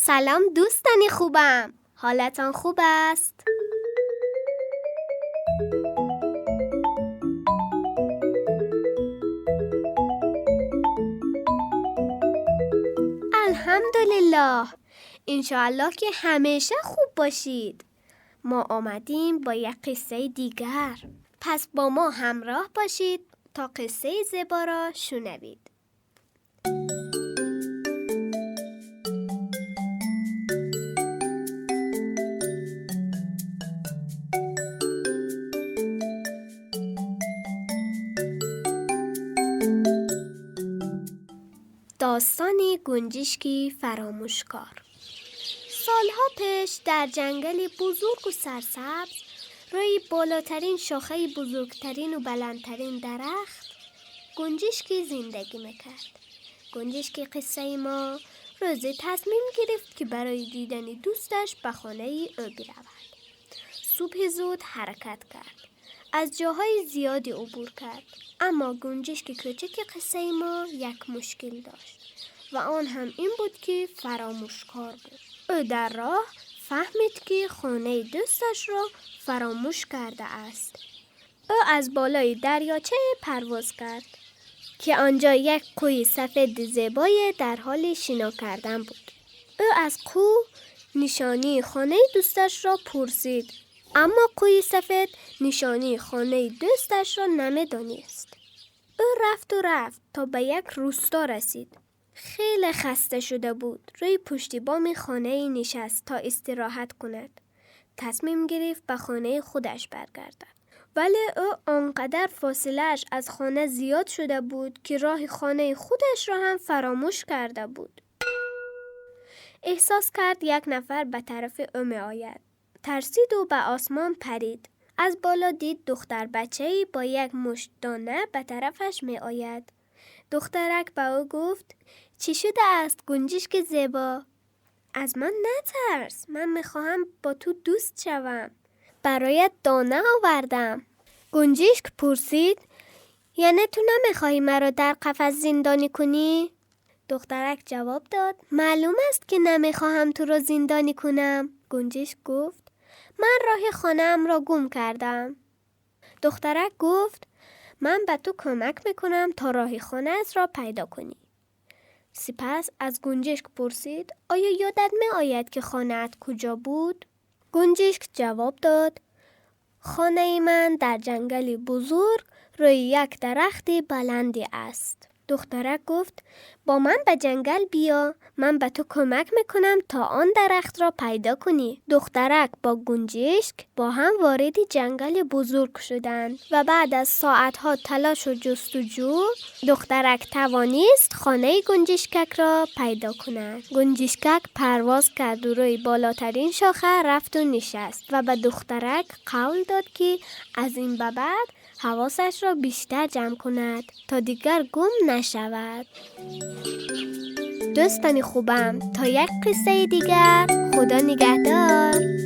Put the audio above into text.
سلام دوستانی خوبم. حالتان خوب است؟ الحمدلله. انشاءالله که همیشه خوب باشید. ما آمدیم با یک قصه دیگر. پس با ما همراه باشید تا قصه زیبا را شنوید. داستان گنجشکی فراموشکار. سالها پیش در جنگلی بزرگ و سرسبز روی بالاترین شاخه بزرگترین و بلندترین درخت گنجشکی زندگی میکرد. گنجشکی قصه ما روزی تصمیم گرفت که برای دیدن دوستش به خانه او برود. صبح زود حرکت کرد. از جاهای زیادی عبور کرد. اما گنجشکی کوچک قصه ما یک مشکل داشت و آن هم این بود که فراموشکار بود. او در راه فهمید که خانه دوستش را فراموش کرده است. او از بالای دریاچه پرواز کرد که آنجا یک کوه سفید زیبای در حال شنا کردن بود. او از کوه نشانی خانه دوستش را پرسید، اما کوه سفید نشانی خانه دوستش را نمی‌دانست. او رفت تا به یک روستا رسید. خیلی خسته شده بود. روی پشت بام خانه نشست تا استراحت کند. تصمیم گرفت به خانه خودش برگردد. ولی او آنقدر فاصله‌اش از خانه زیاد شده بود که راه خانه خودش را هم فراموش کرده بود. احساس کرد یک نفر به طرف او می آید. ترسید و به آسمان پرید. از بالا دید دختر بچه‌ای با یک مشت دانه به طرفش می آید. دخترک به او گفت: چی شده است گنجشک زیبا؟ از من نترس، من میخواهم با تو دوست شوم. برایت دانه آوردم. گنجشک پرسید: یعنی تو نمیخواهی مرا در قفس زندانی کنی؟ دخترک جواب داد: معلوم است که نمیخواهم تو را زندانی کنم. گنجشک گفت: من راه خانه‌ام را گم کردم. دخترک گفت: من به تو کمک میکنم تا راه خانه‌ات را پیدا کنی. سپس از گنجشک پرسید: آیا یادت می آید که خانه‌ات کجا بود؟ گنجشک جواب داد: خانه من در جنگلی بزرگ روی یک درخت بلندی است. دخترک گفت: با من به جنگل بیا، من به تو کمک میکنم تا آن درخت را پیدا کنی. دخترک با گنجشک با هم وارد جنگل بزرگ شدند و بعد از ساعتها تلاش و جستجو دخترک توانست خانه گنجشکک را پیدا کند. گنجشکک پرواز کرد و روی بالاترین شاخه رفت و نشست و به دخترک قول داد که از این به بعد حواسش را بیشتر جمع کند تا دیگر گم نشود. دوستانی خوبم، تا یک قصه دیگر، خدا نگهدار.